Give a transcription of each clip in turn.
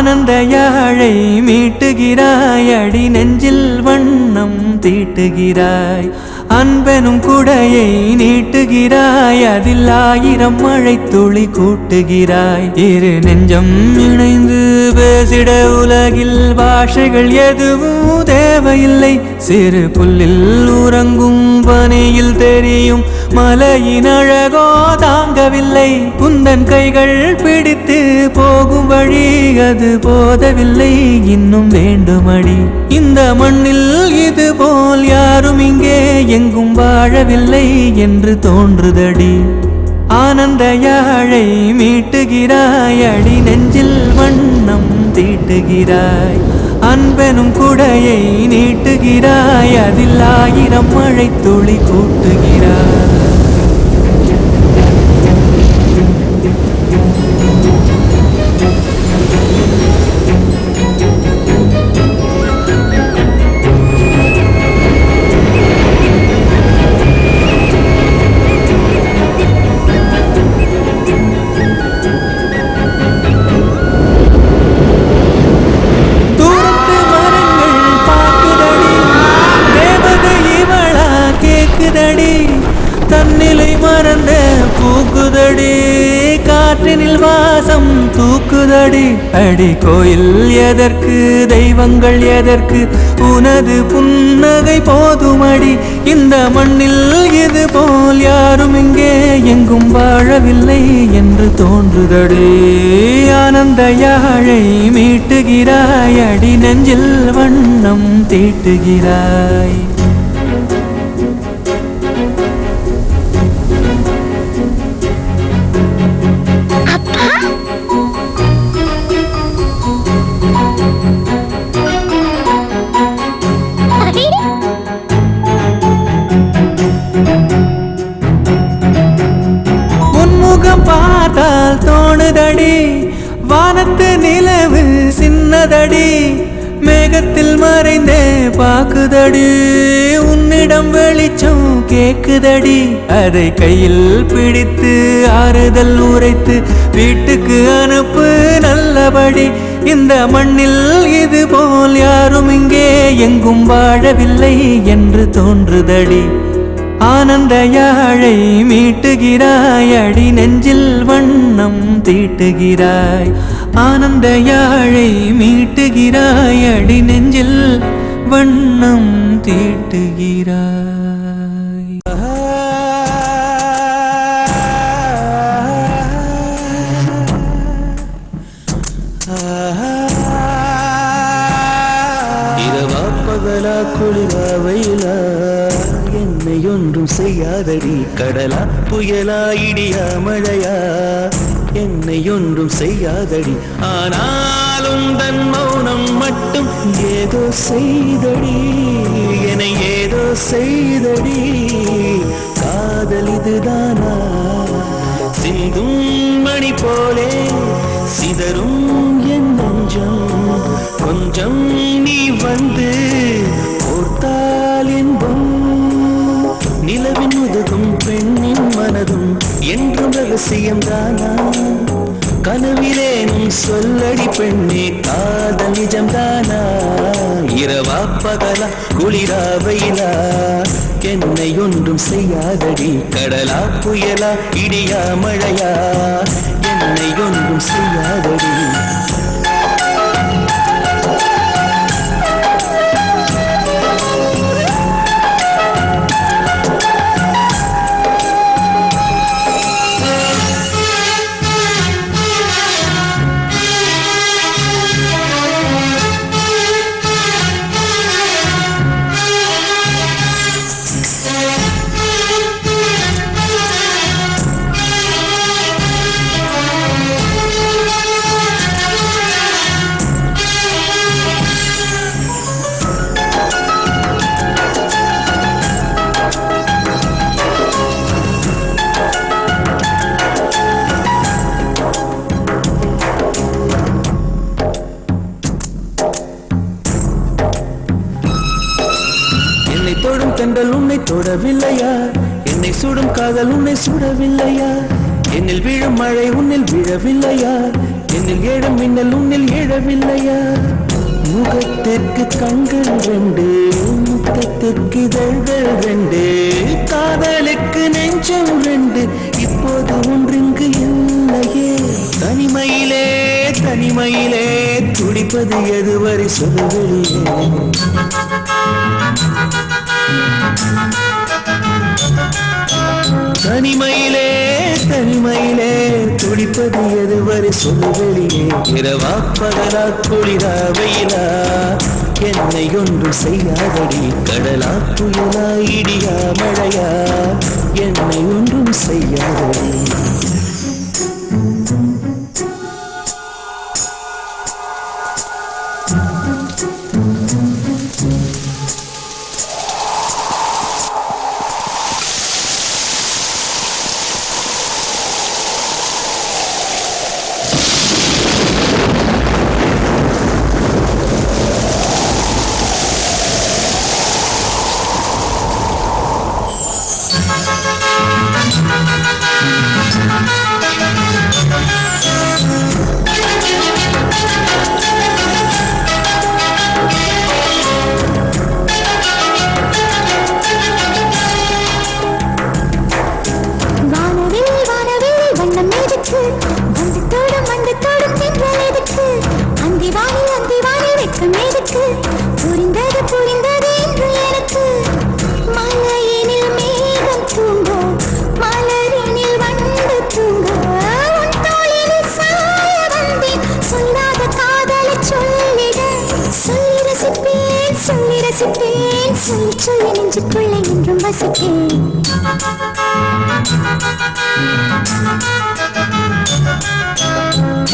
ஆனந்த யாழை மீட்டுகிறாய், அடி நெஞ்சில் வண்ணம் தீட்டுகிறாய். அன்பெனும் குடையை நீட்டுகிறாய், அதில் 1000 மழை துளி கூட்டுகிறாய். இரு நெஞ்சம் இணைந்து பேசிட உலகில் பாஷைகள் எதுவும் தேவையில்லை. சிறு புல்லில் உறங்கும் பனியில் தெரியும் மலையின் அழகோ தாங்கவில்லை. குந்தன் கைகள் பிடித்து போகும் வழி அது போதவில்லை, இன்னும் வேண்டுமடி. இந்த மண்ணில் இது போல் யாரும் இங்கே எங்கும் வாழவில்லை என்று தோன்றுதடி. ஆனந்த யாழை மீட்டுகிறாய், அடி நெஞ்சில் வண்ணம் தீட்டுகிறாய். அன்பெனும் குடையை நீட்டுகிறாய், அதில் 1000 மழை துளி கூட்டுகிறாய். தன்னிலை மறந்த பூக்குதடி, காற்றினில் வாசம் தூக்குதடி. அடி கோயில் எதற்கு, தெய்வங்கள் எதற்கு, உனது புன்னகை போதுமடி. இந்த மண்ணில் இது போல் யாரும் இங்கே எங்கும் வாழவில்லை என்று தோன்றுதடி. ஆனந்த யாழை மீட்டுகிறாய், அடி நெஞ்சில் வண்ணம் தீட்டுகிறாய். பார்த்தால் தோணுதடி, வானத்து நிலவு சின்னதடி. மேகத்தில் மறைந்தே பாக்குதடி, உன்னிடம் வெளிச்சம் கேக்குதடி. அதை கையில் பிடித்து ஆறுதல் உரைத்து வீட்டுக்கு அனுப்பு நல்லபடி. இந்த மண்ணில் இது போல் யாரும் இங்கே எங்கும் வாழவில்லை என்று தோன்றுதடி. ஆனந்த யாழை மீட்டுகிறாய், அடி நெஞ்சில் வண்ணம் தீட்டுகிறாய். ஆனந்த யாழை மீட்டுகிறாய், அடி நெஞ்சில் வண்ணம் தீட்டுகிறாய். இரவா பகலா குளிரா வெயிலா என்னை ஒன்றும் செய்யாதடி. கடலா புயலா இடியா மழையா என்னை ஒன்றும் செய்யாதடி. ஆனாலும் தன் மௌனம் மட்டும் ஏதோ செய்தடி, என்னை ஏதோ செய்தடி. காதல் இதுதானா, சிந்தும் மணி போலே சிதறும் என் நெஞ்சம். கொஞ்சம் நீ வந்து ஓர்த்தால் என்பம். நிலவின் உதகும் பெண்ணின் மனதும் என்றும் ரகசியம்தானா. கனவிலேனும் சொல்லடி பெண்ணே, காதல் நிஜம்தானா. இரவா பகலா குளிரா வெயிலா என்னை ஒன்றும் செய்யாதடி. கடலா புயலா இடியா மழையா என்னை ஒன்றும் செய்யாதடி. தொடும் தென்றல் உன்னை தொடவில்லையா? என்னை சுடும் காதல் உன்னை சுடவில்லையா? என்னில் விழும் மழை உன்னில் விழவில்லையா? என்னில் ஏழும் மின்னல் உன்னில் எழவில்லையா? முகத்திற்கு கண்கள் ரெண்டு, முகத்திற்கு இதழ்கள் ரெண்டு, காதலுக்கு நெஞ்சம் ரெண்டு, இப்போது ஒன்றிங்கு இல்லையே. தனிமையிலே தனிமையிலே துடிப்பது எதுவரை சொல்லவில்லையே. தனிமையிலே தனிமையிலே துடிப்பது எதுவரை சொல்லவில்லையே. இரவா பகலா குளிரா வெயிலா என்னை ஒன்றும் செய்யாதடி. கடலா புயலா இடியா மழையா என்னை ஒன்றும் செய்யாதடி.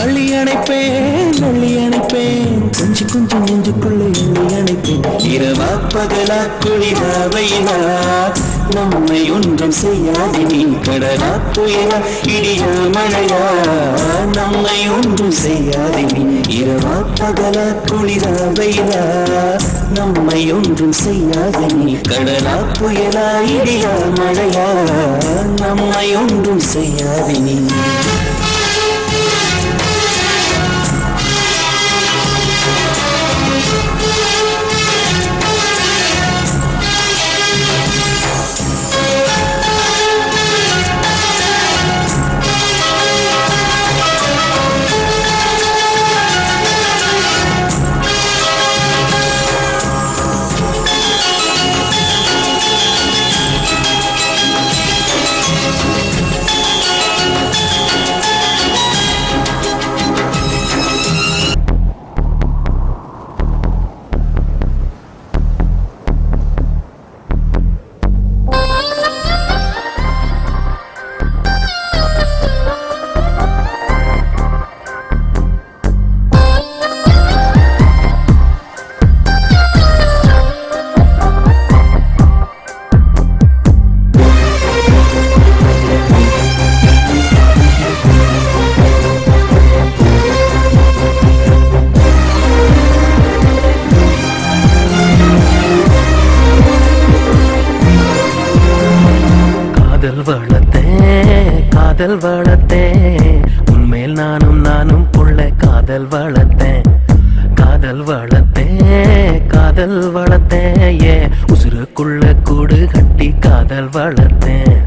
அள்ளி அணைப்பேன் அள்ளி அணைப்பேன் கொஞ்சி கொஞ்சம் நெஞ்சுக்குள்ளே அள்ளி அணைப்பேன். இரவா பகலா குளிரா வெயிலா நம்மை ஒன்றும் செய்யாது நீ. கடலா புயலா இடியா மழையா நம்மை ஒன்றும் செய்யாது நீ. இரவா பகலா குளிரா வெயிலா நம்மை ஒன்றும் செய்யாது நீ. கடலா புயலா இடியா மழையா நம்மை ஒன்றும் செய்யாது நீ. காதல் வளர்த்தேன் உன்மேல் நானும் புள்ள காதல் வளர்த்தேன். காதல் வளர்த்தேன் காதல் வளர்த்தேன் ஏ உசுருக்குள்ள கூடு கட்டி காதல் வளர்த்தேன்.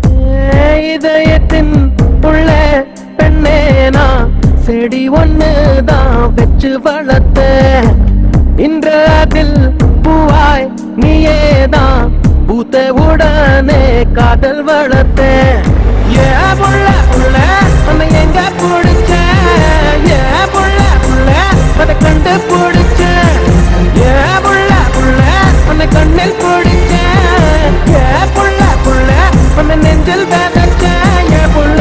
இதயத்தின் புள்ள பெண்ணே நான் செடி ஒண்ணுதான் வச்சு வளர்த்தேன். இன்று அதில் பூவாய் நீயேதான் பூத்த உடனே காதல் வளர்த்தேன். ஏ புள்ள புள்ள உன்னை எங்க பிடிச்ச, ஏ புள்ள புள்ள அதை கண்டு பிடிச்ச, ஏ புள்ள புள்ள உன்னை கண்ணில் பிடிச்ச, ஏ புள்ள புள்ள உன்னை நெஞ்சில் விதைச்ச, ஏ புள்ள.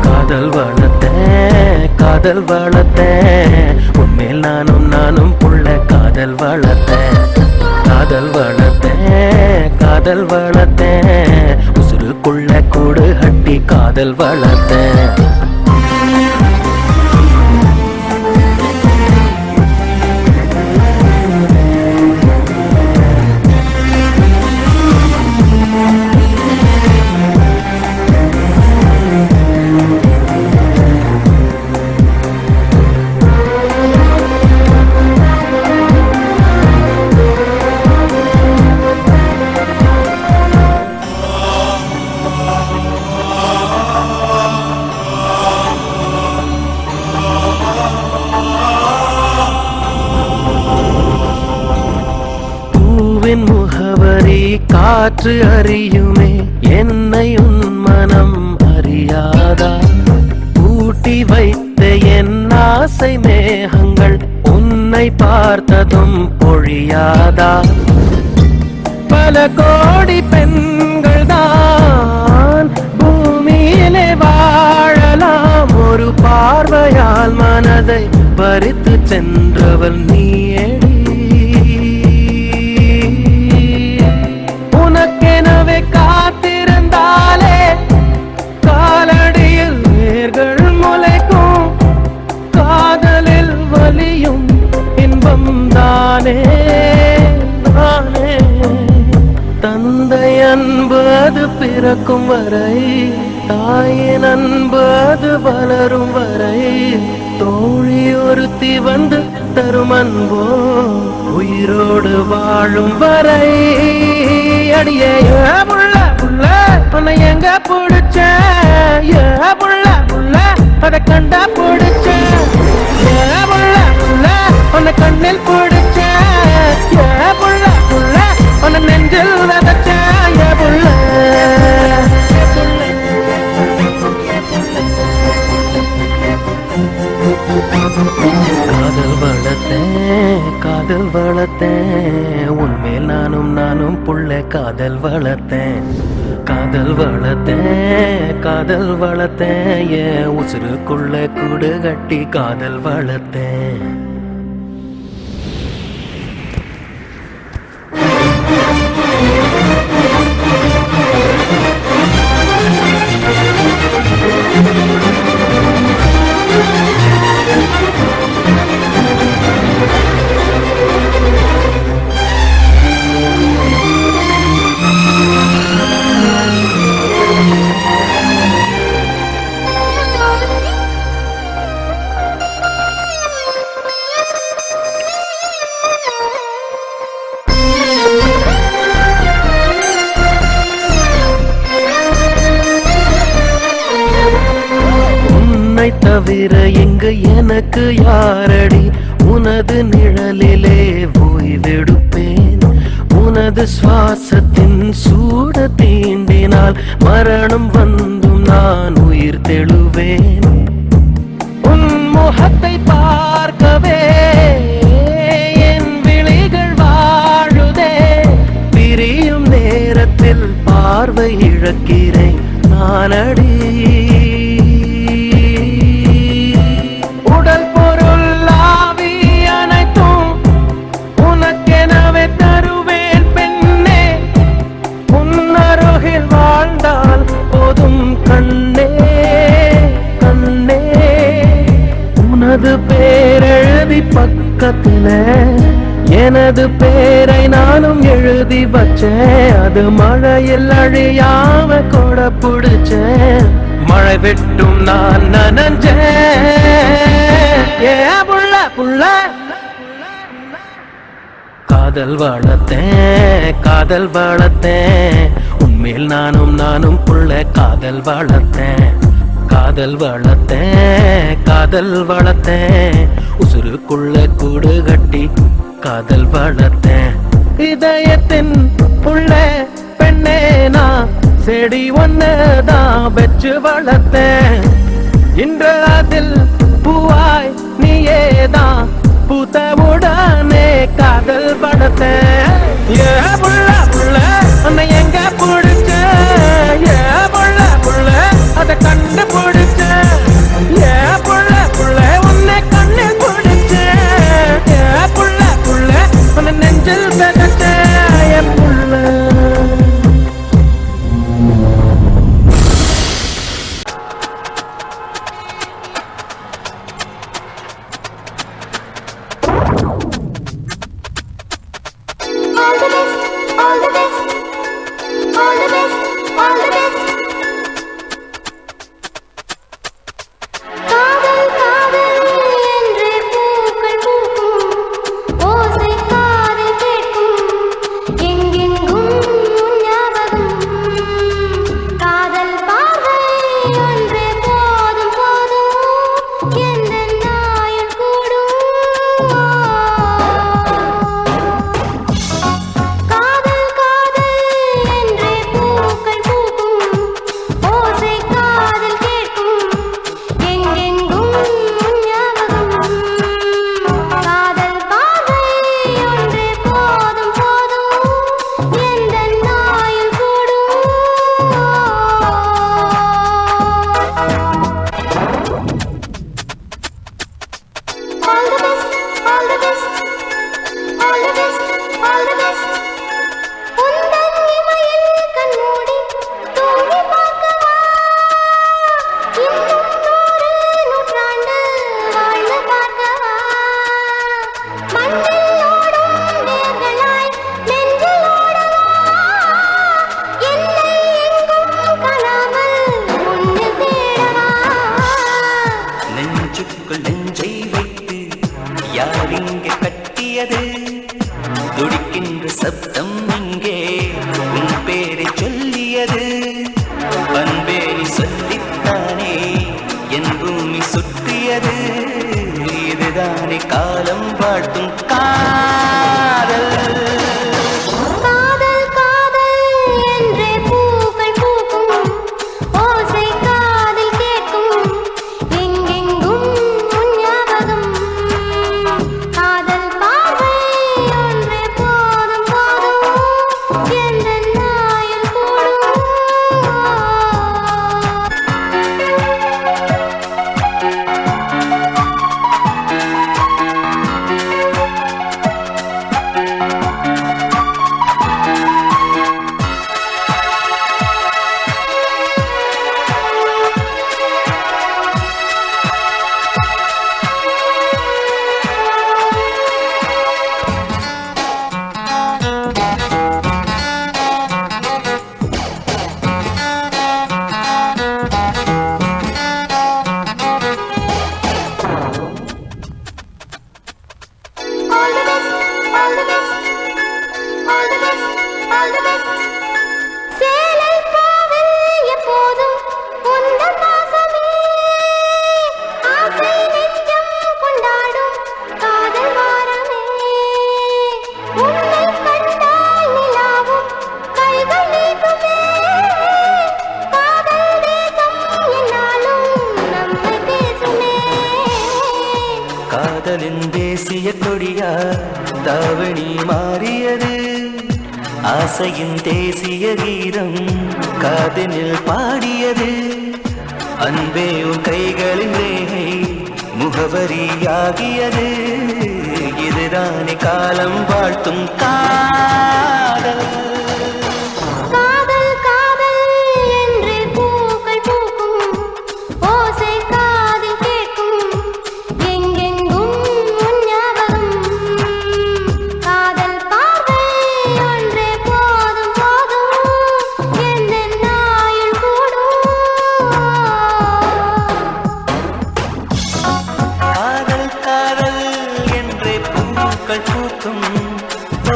காதல் வளர்த்தேன் காதல் வளர்த்தேன் உன்மேல் நானும் புள்ள காதல் வளர்த்தேன். காதல் வளர்த்தேன் காதல் வளர்த்தேன் உசுருக்குள்ள கூடு கட்டி காதல் வளர்த்தேன். பூவின் முகவரி காற்று அறியுமே, என்னை உன் மனம் அறியாதா? பூட்டி வைத்த என் ஆசை மேகங்கள் உன்னை பார்த்ததும் பொழியாதா? பல கோடி பெண்கள் தான் பூமியிலே வாழலாம், ஒரு பார்வையால் மனதை பறித்து சென்றவள் நீயடி. உனக்கெனவே காத்திருந்தாலே காலடியில் வேர்கள் முளைக்கும், காதலில் வலியும் இன்பம் தானே தானே. தந்தை அன்பு அது பிறக்கும் வரை, தாயின் அன்பு அது வளரும் வரை, தோழி ஒருத்தி வந்து தரும் அன்போ உயிரோடு வாழும் வரை. அடியே புள்ள புள்ள உன்னை எங்க பிடிச்ச, புள்ள புள்ள அதை கண்டா பிடிச்ச, புள்ள புள்ள உன்னை கண்ணில் பிடிச்ச, புள்ள புள்ள உன்னை நெஞ்சில் விதைச்ச புள்ள. காதல் வளர்த்தேன் காதல் வளர்த்தேன், உன்மேல் நானும் புள்ள காதல் வளர்த்தேன். காதல் வளர்த்தேன் காதல் வளர்த்தேன், என் உசுருக்குள்ள கூடு கட்டி காதல் வளர்த்தேன். தவிர எங்கு எனக்கு யாரடி, உனது நிழலிலே ஓய்வெடுப்பேன். உனது சுவாசத்தின் சூட தீண்டினால் மரணம் வந்தும் நான் உயிர் தெழுவேன். உன் முகத்தை பார்க்கவே என் விழிகள் வாழுதே, பிரியும் நேரத்தில் பார்வை இழக்கிறேன் நானடி. உடல் பொருள் ஆவி அனைத்தும் உனக்கெனவே தருவேன் பெண்ணே, உன்னருகில் வாழ்ந்தால் போதும் கண்ணே கண்ணே. உனது பேரெழுதி பக்கத்துல எனது பேரை நானும் எழுதி வச்சேன், அது மழையில் அழியாம கொட பிடிச்சேன். மழை வெட்டும் நான் நனஞ்சேன் புள்ள புள்ள. காதல் வளர்த்தேன் காதல் வளர்த்தேன், உன்மேல் நானும் புள்ள காதல் வளர்த்தேன். காதல் வளர்த்தேன் காதல் வளர்த்தேன், உசுருக்குள்ள கூடு கட்டி காதல் வளர்த்தேன். இதயத்தின் உள்ள பெண்ணே நான் செடி ஒன்னதான் வச்சு வளர்த்தேன். இன்று அதில் பூவாய் நீயேதான் பூத்தவுடனே காதல் வளர்த்தேன். புள்ள புள்ள உன்னை எங்க பிடிச்ச, புள்ள புள்ள அதை கண்டு பிடிச்ச, புள்ள புள்ள உன்னை கண்ணு பிடிச்ச, புள்ள புள்ள உன்னை நெஞ்சில் விதைச்ச புள்ள. துடிக்கின்ற சப்தம் இங்கே உன் பேரை சொல்லியது. பண்பேரி சொல்லித்தானே என் பூமி சுற்றியது. இதுதானே காலம் வாழ்த்தும் காதல். காதலின் தேசிய கொடியா தாவணி மாறியது. ஆசையின் தேசிய கீதம் காதலில் பாடியது. அன்பே உன் கைகளின் ரேகை முகவரியாகியது. இதுதானே காலம் வாழ்த்தும் காதல்.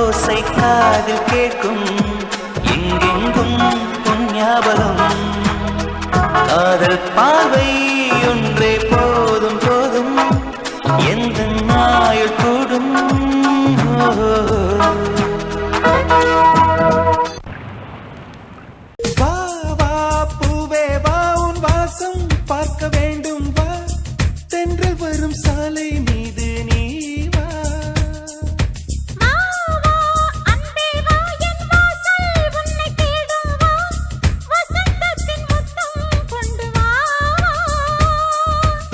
ஓசை காதில் கேட்கும் எங்கெங்கும் உன் ஞாபகம். காதல் பார்வை ஒன்றே போதும் போதும் எந்த நாயுள் கூடும். வா வா பூவே வா உன் வாசம் பார்க்க வேண்டும். வா தென்றல் வரும் சாலை மீது நீ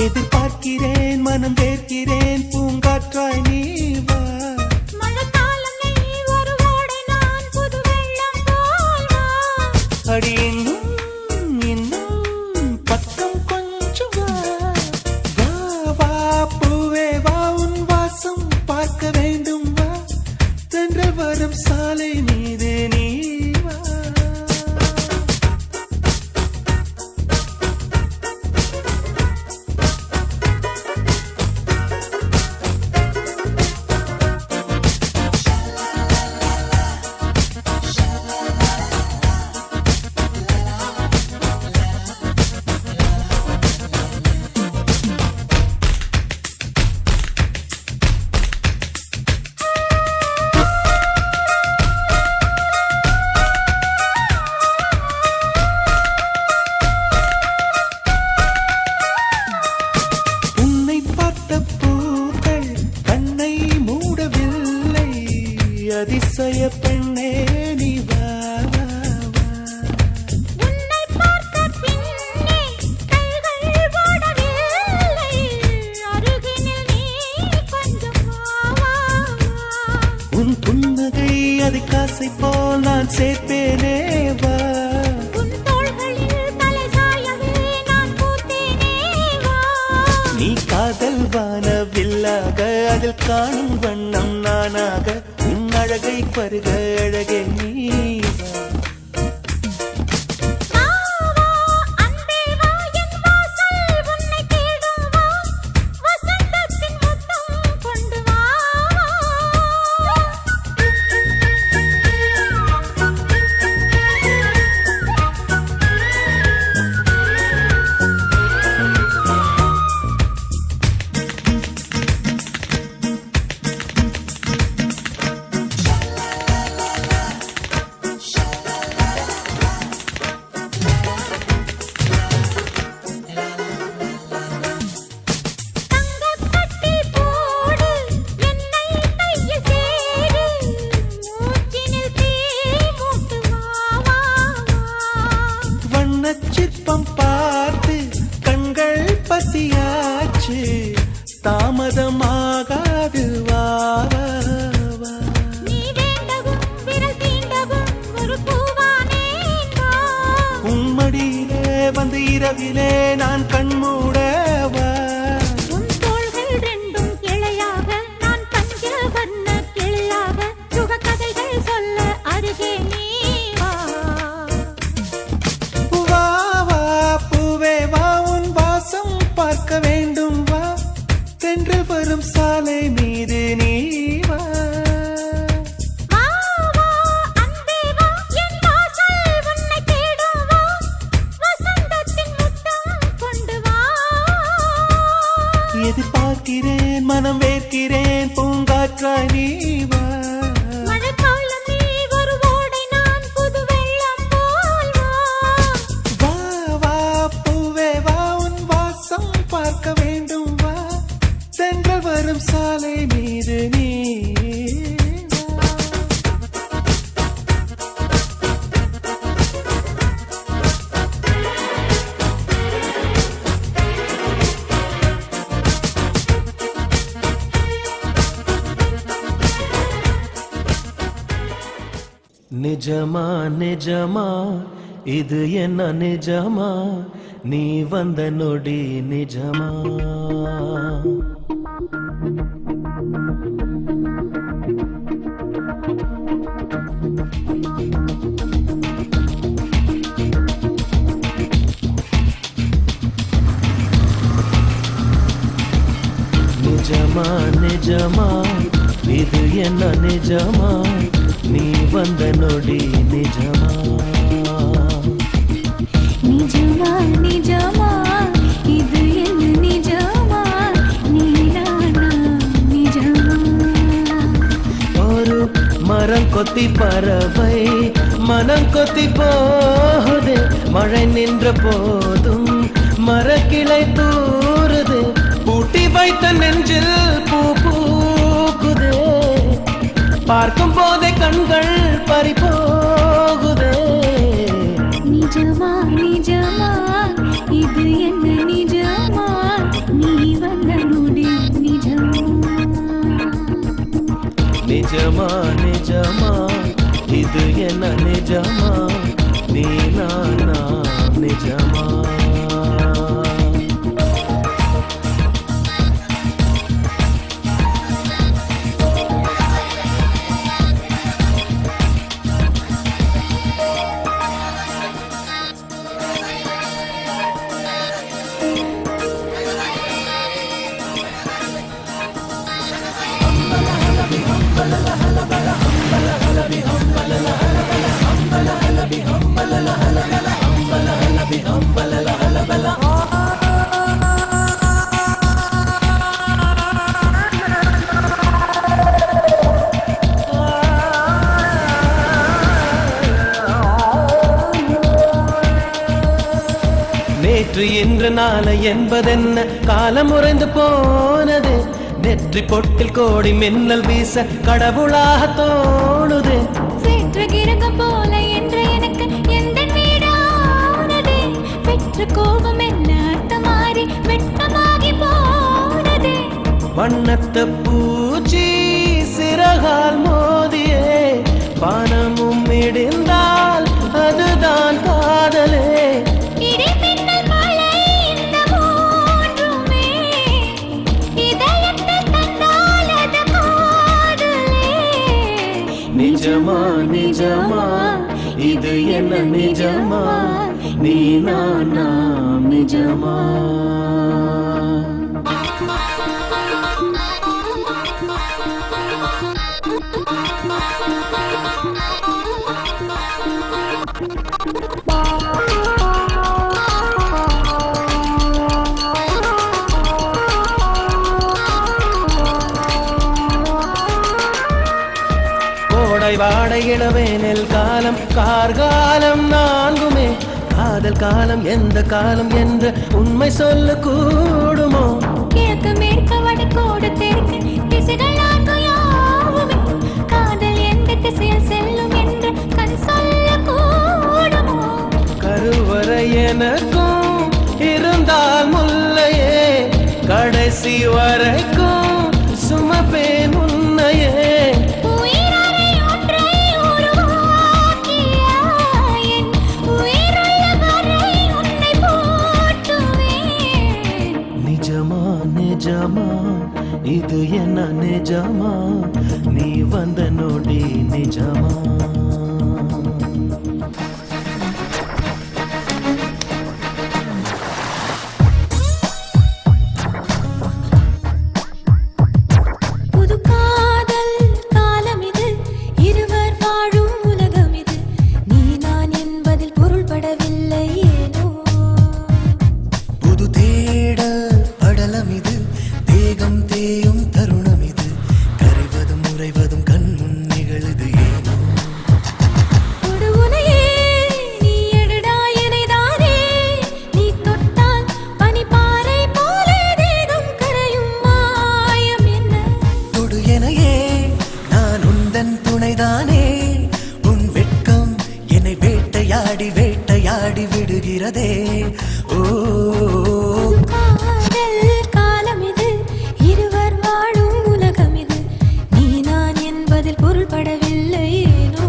எதிர்பார்க்கிறேன், மனம் தேர்க்கிறேன், பூங்காற்றாய் நீ வா. அடி இன்னும் இன்னும் பக்கம் கொஞ்சம் வா. வா வா பூவே வா உன் வாசம் பார்க்க வேண்டும். வா தென்றல் வரும் சாலை மீது நீ வா. அதிசய பெண்ணே நீ வா. உன்னை பார்த்த பின்னே கைகள் ஓடவில்லை. அருகினில் நீ கொஞ்சம் வா. உன் புன்னகை அது காசை போல் நான் சேர்ப்பேனே வா. உன் தோள்களில் தலை சாயவே நான் பூத்தேனே வா. நீ காதல் வானவில்லாக அதில் காணும் வண்ணம் நானாக. உன் அழகை பருக அழகே நீ வா. இரவிலே நான் கண்மூடவா உன் தோள்கள் ரெண்டும் இழையாக நான் பஞ்ச வண்ண கிளியாக சுக கதைகள் சொல்ல அருகே நீ வா வா வா பூவே வா உன் வாசம் பார்க்க வேண்டும் வா தென்றல் வரும் சாலை மீது நீ வா வா வா அன்பே வா என் வாசல் உன்னை தேடும் வா வசந்தத்தின் முத்தம் கொண்டு வா எதிர்பார்க்கிறேன் மனம் வேர்க்கிறேன் பூங்காற்றாய் நீ வா மழைக்காலம் நீ ஒரு ஓடை நான் புது வெள்ளம் போல் வா வா வா பூவே வா உன் வாசம் பார்க்க வேண்டும் வா தென்றல் வரும் சாலை மீது நீ வா நிஜமா நிஜமா இது என்ன நிஜமா நீ வந்த நொடி நிஜமா நிஜமா நிஜமா இது என்ன நிஜமா நீ வந்த நொடி நிஜமா நிஜமா நிஜமா இது என்ன நிஜமா நீதானா நிஜமா ஒரு மரம் கொத்தி பறவை மனம் கொத்தி போகுது மழை நின்ற போதும் மரக்கிளை தூறுது பூட்டி வைத்த நெஞ்சில் பூ பூக்குதே பார்க்கும் போதே கண்கள் பறிபோகுதே நிஜமா நிஜமா இது என்ன நிஜமா நீ வந்த நொடி நிஜமா நிஜமா நிஜமா இது என்ன நிஜமா நீ நானா நிஜமா நேற்று இன்று நாளை என்பதென்ன காலம் உறைந்து போனது நெற்றி பொட்டில் கோடி மின்னல் வீச கடவுளாக தோணுது சேற்று கிரகம் போல என்று எனக்கு எந்த வீடானதே பெற்ற கோபம் என்ன அர்த்தமாறி வெட்கமாகி போனதே வண்ணத்த பூச்சி சிறகால் மோதியே வானமும் இடிந்தால் அதுதான் காதலே இடி மின்னல் மழை இந்த மூன்றுமே இதயத்தில் தந்தால் அது காதலே நிஜமா நிஜமா இது என்ன நிஜமா நீ நானா நிஜமா கோடை வாடை இளவேனில் காலம் கார்காலம் நான்குமே காதல் காலம் எந்த காலம் என்று உண்மை சொல்ல கூடுமோ கிழக்கு மேற்கு வடக்கோடு தெற்கு திசைகள் நான்கு யாவுமே காதல் எந்த திசையில் செல்லும் என்று கண் சொல்ல கூடுமோ கருவறை எனக்கும் இருந்தால் முல்லையே கடைசி வரைக்கும் சுமப்பேன் உன்னையே உயிரறை ஒன்றை உருவாக்கிய என் உயிருள்ள வரை உன்னை போல் நொடி நிஜமா புது காதல் காலம் இது இருவர் வாழும் உலகம் இது நீ நான் என்பதில் பொருள்படவில்லை ஏனோ புது தேடல் படலம் இது தேகம் தேயும் தருணம் இது கரைவதும் உறைவதும் கண் முன் நிகழுது ஏனோ தொடுவுனையே நீ எடுடா எனைதானே நீ தொட்டால் பனிப்பாறை போலே தேகம் கரையும் மாயம் என்ன தொடு எனையே நான் உந்தன் துணைதானே உன் வெட்கம் என்னை வேட்டையாடி வேட்டையாடி விடுகிறதே ஓ காதல் காலம் இது இருவர் வாழும் உலகம் இது நீ நான் என்பதில் பொருள்படவில்லை ஏனோ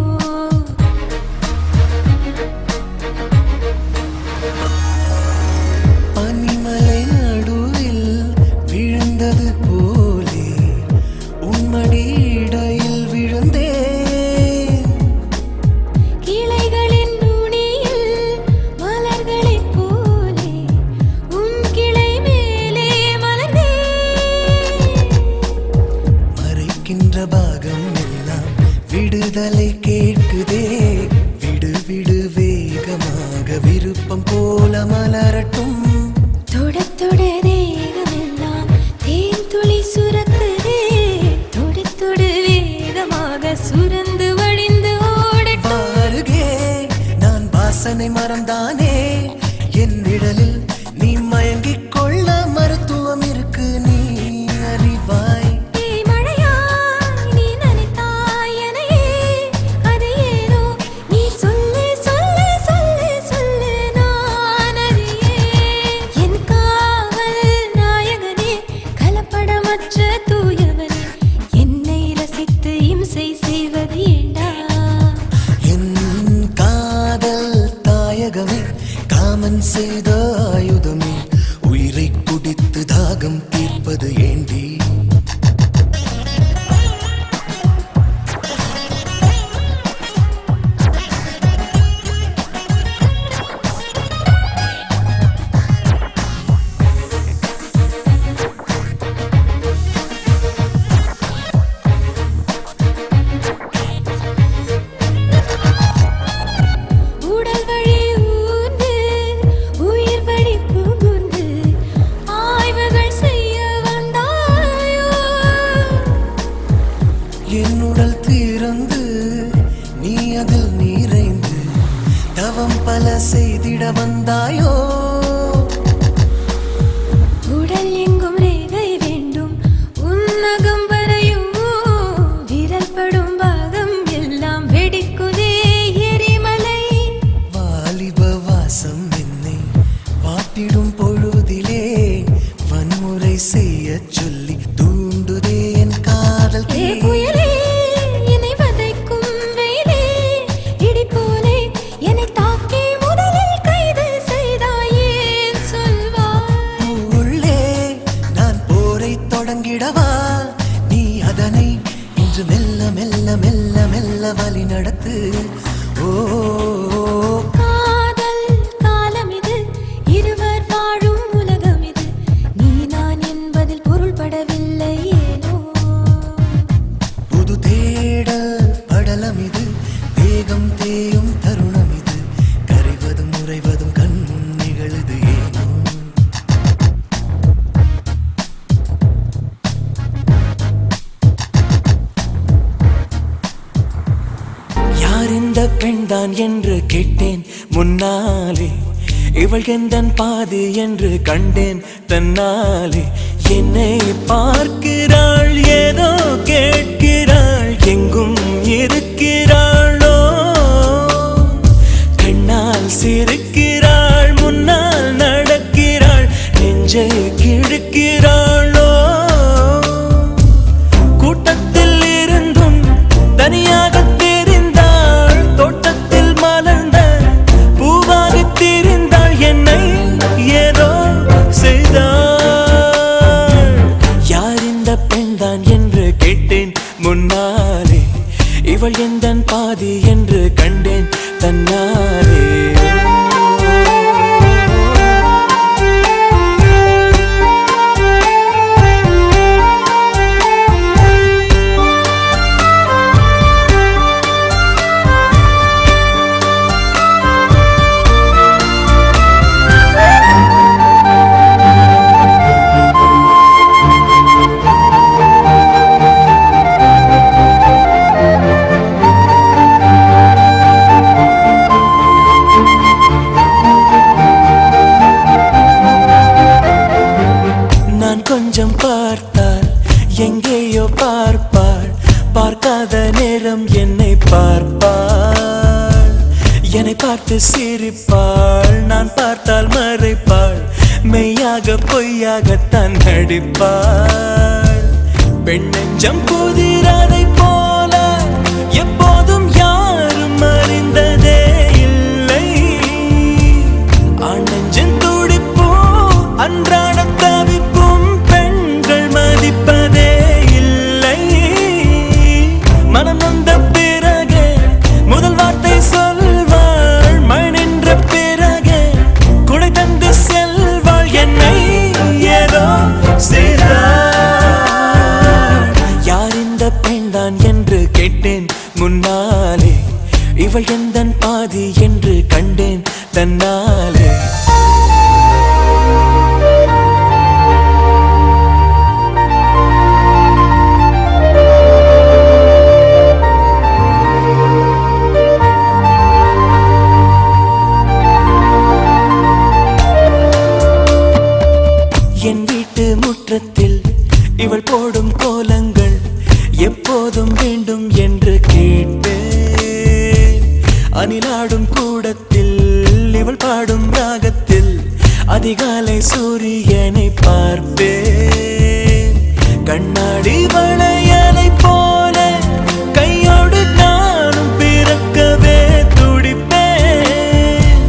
பனிமலை நடுவில் விழுந்தது போலே உன்மடி இடையில் விழுந்தேன் கிளைகளின் நுனியில் மலர்களைப் போலே உன் கிளை மேலே மலர்ந்தேன் மறைக்கின்ற பாகம் எல்லாம் விடுதலை கேட்குதே விடு விடு வேகமாக விருப்பம் போல மலரட்டும் தொட தொட தேகமெல்லாம் தேன் துளி சுரக்குதே தொடு தொடு வேகமாக சுரந்து வழிந்து ஓடட்டும் பாருகே நான் வாசனை மறந்தானே என் நிழலில் நீ மயங்கிக் கொள்ள மருத்துவம் இருக்கு நீ அறிவாய் ஏய் மழையாய் நீ நனைத்தாய் என்னையே அது ஏனோ நீ சொல்லு சொல்லு சொல்லு சொல்லு நான் அறியேன் என் காவல் நாயகனே கலப்படமற்ற தூயவனே என்னை ரசித்து இம்சை செய்வது ஏண்டா என் காதல் தாயகமே காமன் செய்த ஆயுதமே உயிரை குடித்து தாகம் தீர்ப்பது ஏண்டி உடல் வழி ஊர்ந்து உயிர் வழி புகுந்து ஆய்வுகள் செய்ய வந்தாயோ என் உடல் திறந்து நீ அதில் நிறைந்து தவம் பல செய்திட வந்தாயோ உடல் எங்கும் ரேகை வேண்டும் உன்னகம் வரையும் விரல் படும் பாகம் எல்லாம் வெடிக்குதே எரிமலை வாலிப வாசம் என்னை வாட்டிடும் பொழுதிலே வன்முறை செய்ய சொல்லி தூண்டுதே என் காதல் ஏ தீ. புயலே என்னை வதைக்கும் வெயிலே இடி போலே என்னை தாக்கி முதலில் கைது செய்தாயே சொல்வாய் உள்ளே நான் போரை தொடங்கிடவா நீ அதனை இன்று மெல்ல மெல்ல மெல்ல மெல்ல வழி நடத்து ஓ காதல் காலம் இது இருவர் வாழும் உலகம் இது நீ நான் என்பதில் பொருள்படவில்லை ஏனோ புது தேடல் படலம் இது தேகம் தேயும் தருணம் இது கரைவதும் உறைவதும் கண் முன் நிகழுது ஏனோ யார் இந்த பெண்தான் என்று கேட்டேன் முன்னாலே இவள் எந்தன் பாதி என்று கண்டேன் தன்னாலே என்னை பார்க்கிறாள் ஏதோ கேட்கிறாள் எங்கும் இருக்கிறாளோ கண்ணால் சிரிக்கிறாள் முன்னால் நடக்கிறாள் நெஞ்சை கிழக்கிறாளோ கூட்டத்தில் இருந்தும் தனியாக தெரிந்தாள் தோட்டத்தில் மலர்ந்த பூவாகி திரிந்தாள் என்னை ஏதோ செய்தாள் யார் இந்த பெண்தான் என்று கேட்டேன் முன்னாலே இவள் எந்தன் பாதி என்று கண்டேன் தன்னாலே. கொஞ்சம் பார்த்தால் எங்கேயோ பார்ப்பாள், பார்க்காத நேரம் என்னை பார்ப்பாள், என்னை பார்த்து சிரிப்பாள், நான் பார்த்தால் மறைப்பாள், மெய்யாக பொய்யாகத்தான் நடிப்பாள். பெண் நெஞ்சம் புதிராதை போல எப்போதும் யாரும் அறிந்ததே இல்லை. ஆண் நெஞ்சம் துடிப்போ அன்றாட தவிப்பும் பெண்கள் மதிப்பதே இல்லை. மனம் நொந்த பிறகு முதல் வார்த்தை சொல்வாள், மழை நின்ற பிறகு குடை தந்து செல்வாள், என்னை ஏதோ செய்தாள். யார் இந்த பெண்தான் என்று கேட்டேன் முன்னாலே, இவள் எந்தன் பாதி என்று கண்டேன் தன்னாலே. என் வீட்டு முற்றத்தில் இவள் போடும் கோலங்கள் எப்போதும் வேண்டும் என்று கேட்பேன். அணிலாடும் கூடத்தில் இவள் பாடும் ராகத்தில் அதிகாலை சூரியனை பார்ப்பேன். கண்ணாடி வளையலை போல கையோடு நானும் பிறக்கவே துடிப்பேன்.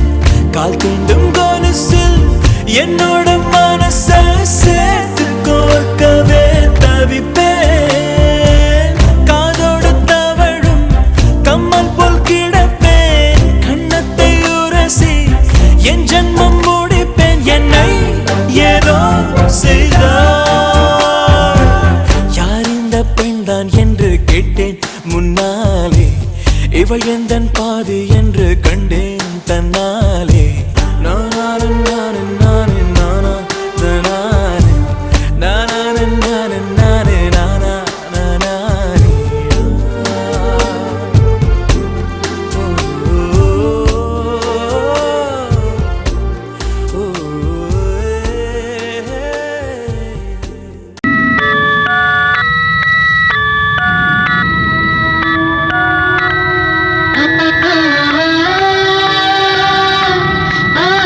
கால் தீண்டும் கொலுசில் என்னோட மனச சேர்த்து கோர்க்கவே தவிப்பேன். காதோடு தவழும் கம்மல் போல் கிடப்பேன், கண்ணத்தை உரசி என் ஜன்மம் முடிப்பேன், என்னை ஏதோ செய்தாள். யார் இந்த பெண்தான் என்று கேட்டேன் முன்னாலே, இவள் எந்தன் பாதி என்று கண்டேன் தன்னாலே. நானே நானே நானே நானா நானே நானே நானே நானே நானா நானே. ah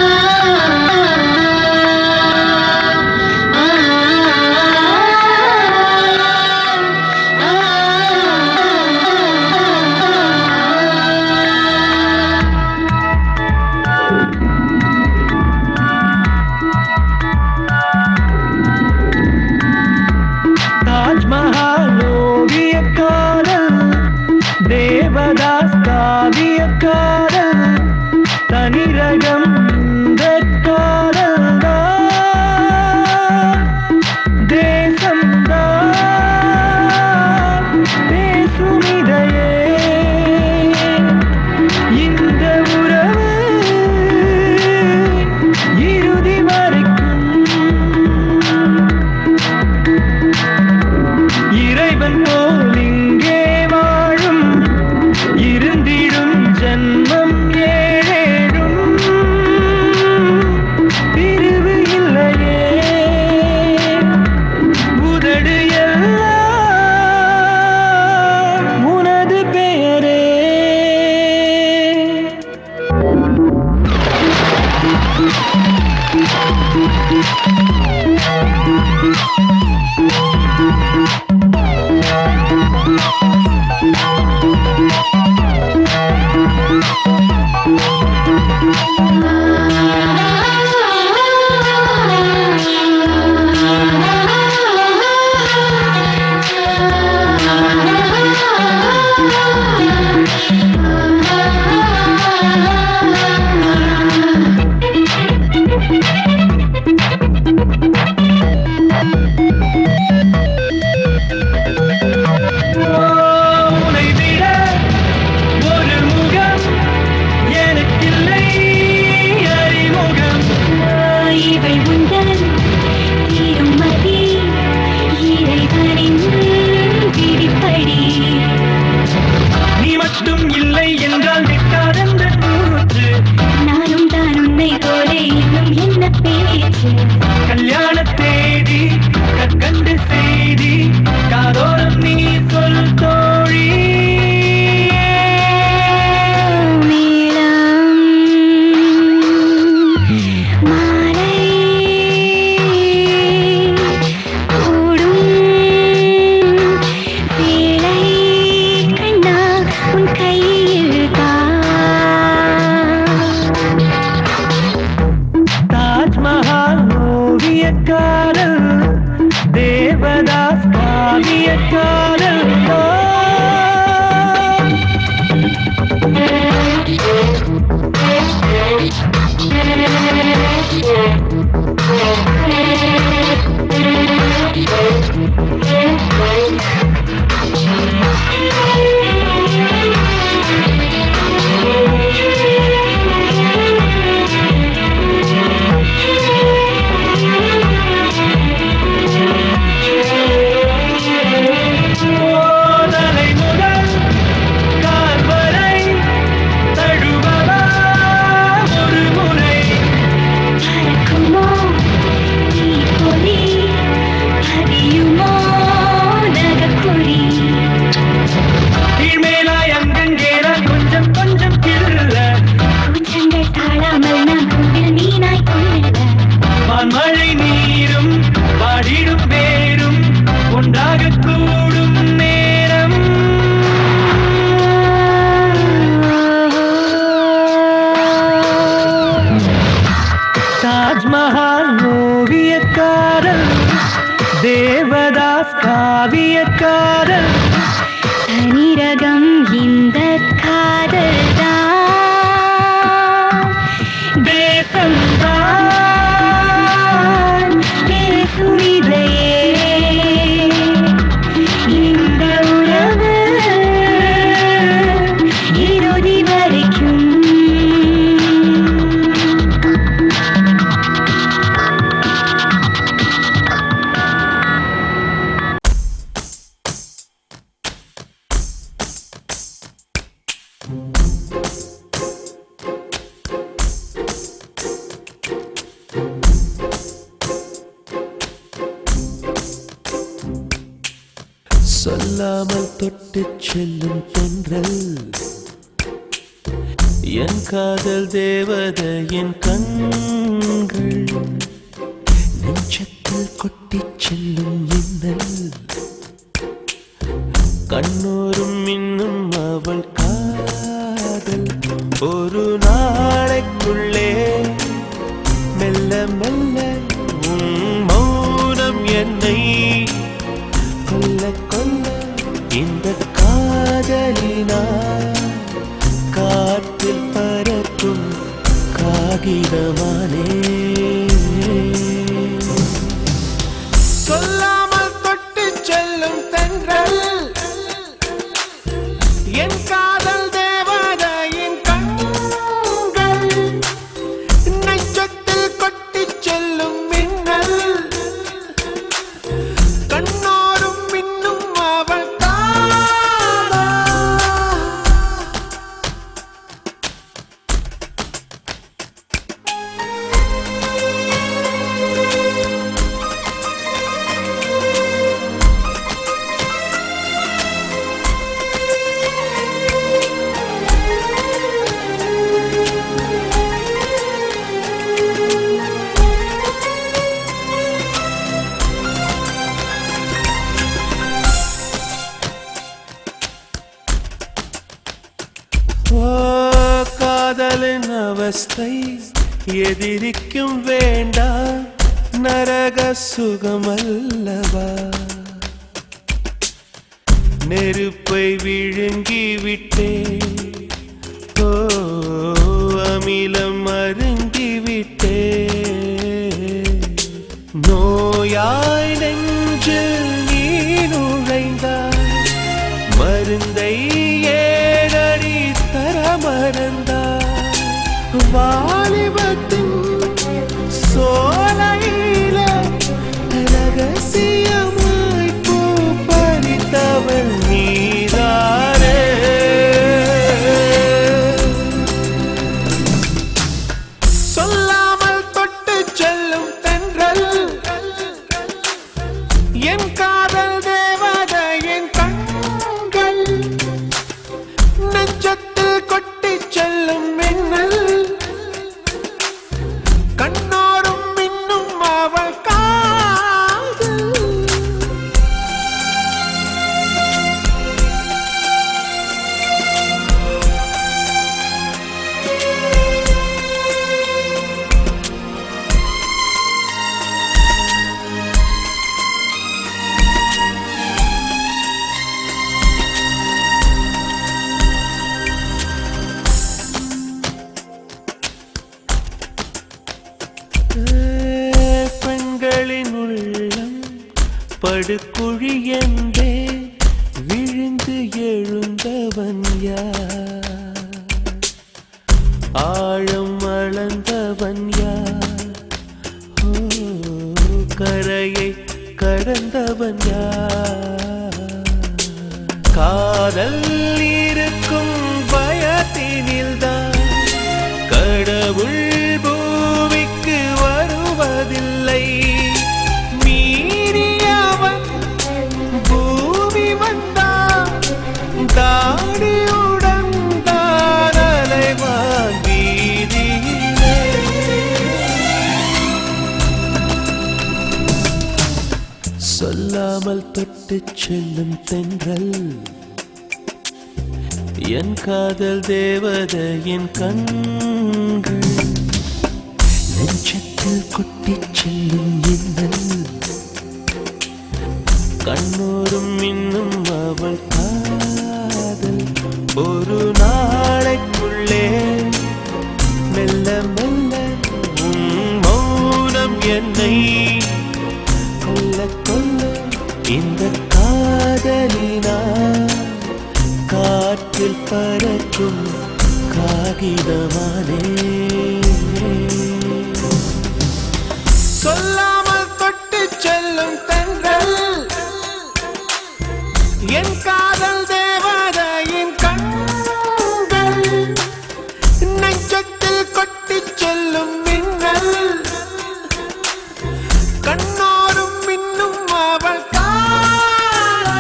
சொல்லாமல் தொட்டு செல்லும் தென்றல் என் காதல் தேவதையின் கண்கள் நெஞ்சத்தில் கொட்டிச் செல்லும் மின்னல் கண்ணோரும் இன்னும் அவள் காதல் ஒரு நாளைக்குள்ளே மெல்ல மெல்ல உன் மௌனம் என்னை கொல்ல கொல்ல இந்த காதலினால் காற்றில் பறக்கும் காகிதமானே சொல்லாமல் தொட்டு செல்லும் தென்றல் என் காதல் தேவதையின் கண்கள் நெஞ்சத்தில் கொட்டிச் செல்லும் மின்னல் கண்ணோரும் இன்னும் அவள் காதலின் அவஸ்தை எதிரிக்கும் வேண்டாம் நரக சுகமல்லவா நெருப்பை விழுங்கி விட்டே ஓ அமிலம் அருங்கி விட்டே நோயாய் நெஞ்சில் நீ நுழைந்தாய் மருந்தை ஏழடி தர மறந்தாய் வாலிபத்தின் சோலையில ரகசியமாய் பூ பறித்தவள் நீதானே சொல்லாமல் தொட்டு செல்லும் தென்றல் என் காதல் தேவதையின் கண்கள் நெஞ்சத்தில் கொட்டிச் செல்லும் மின்னல் கண்ணோரும் இன்னும் அவள் காதல் பெண்களின் உள்ளம் படுகுழி என்றே விழுந்து எழுந்தவன் யார் ஆழம் அளந்தவன் யார் ஓ கரையை கடந்தவன் யார் காதல் இருக்கும் பயத்தினில்தான் கடவுள் பூமிக்கு வருவதில்லை மீறியவன் பூமி வந்தான் தாடியுடன் தான் அலைவான் வீதியிலே சொல்லாமல் தொட்டுச் செல்லும் தென்றல் என் காதல் தேவதையின் கண்கள் நெஞ்சத்தில் கொட்டிச் செல்லும் இன்னல் கண்ணோரும் இன்னும் அவள் காதல் ஒரு நாளைக்குள்ளே மெல்ல மெல்ல உன் மௌனம் என்னை கொல்ல கொல்ல இந்த காதலினால் காற்றில் பறக்கும் காகிதமானே சொல்லாமல் தொட்டு செல்லும் தென்றல் என் காதல் தேவதையின் கண்கள் நெஞ்சத்தில் கொட்டிச் செல்லும் மின்னல் கண்ணோரும் இன்னும் அவள் காதல்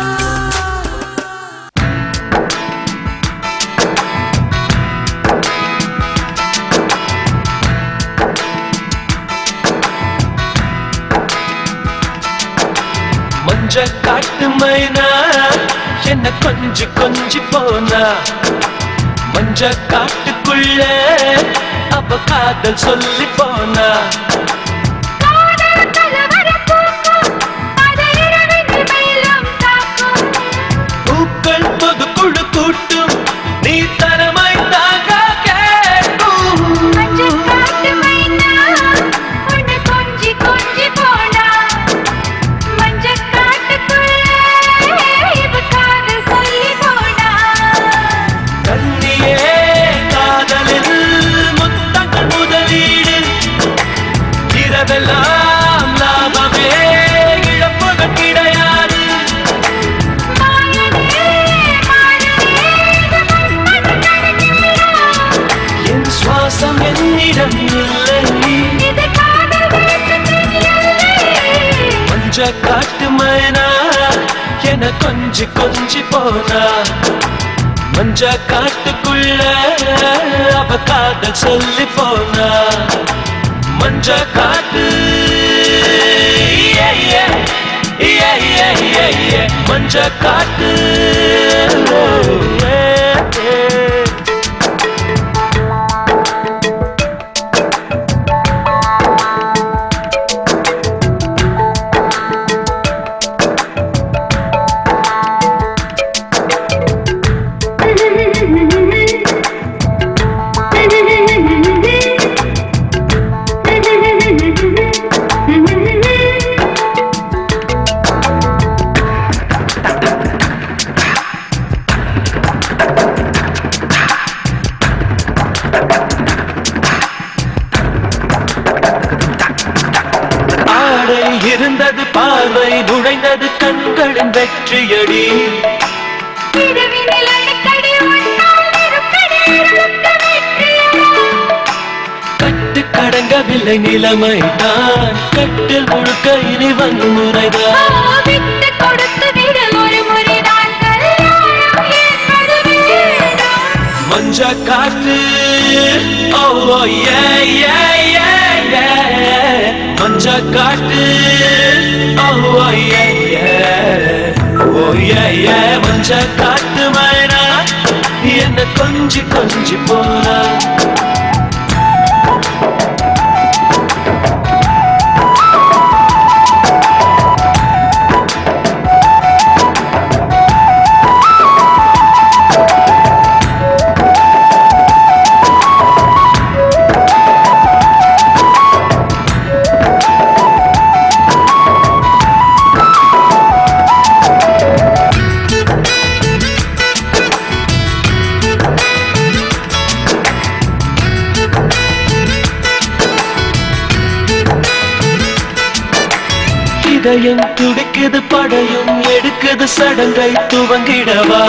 மஞ்ச காட்டு மைனா என்ன கொஞ்சி கொஞ்சி போனா மஞ்ச காட்டுக்குள்ள அவ காதல் சொல்லி போனா பூக்கள் பொது குழு கூட்டும் நீ தரமாய் தாங்க கேட்கும் கண்ணியே காதலில் முத்தங்கள் முதலீடு இரவெல்லாம் லாபமே இழப்புகள் கிடையாது என் சுவாசம் என்னிடம் இல்லை மஞ்ச காட்டு மைனா என கொஞ்சி கொஞ்சி போனா மஞ்ச காட்டுக்குள்ள அவ காதல் சொல்லி போனா மஞ்ச காட்டு மஞ்ச காட்டு இருந்தது பார்வை நுழைந்தது கண்களின் வெற்றியடி கட்டு கடங்கவில்லை நிலைமை தான் கட்டில் முழுக்க இனி வன்முறைதான் மஞ்ச காட்டு ஓ மஞ்ச காட்டு மஞ்ச காட்டு மைனா என்ன கொஞ்சி கொஞ்சி போனா இதயம் துடிக்குது படையும் எடுக்குது சடங்கை துவங்கிடவா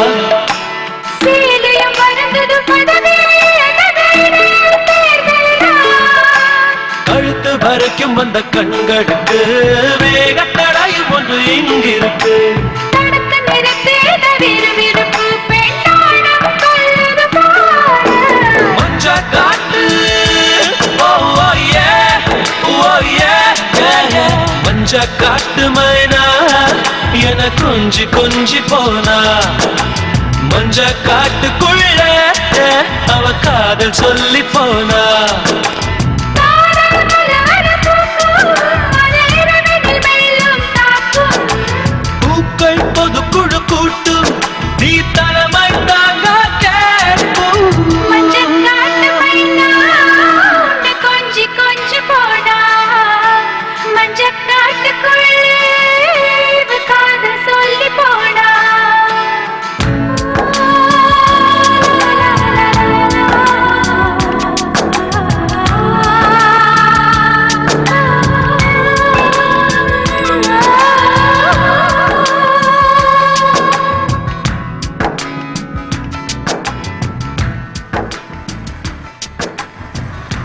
கழுத்து வரைக்கும் வந்த கண்களுக்கு வேகத்தடாயும் ஒன்று இங்கிருக்கு மஞ்ச காட்டு மஞ்ச காட்டு மைனா என கொஞ்சி கொஞ்சி போனா மஞ்ச காட்டுக்குள்ள அவ காதல் சொல்லி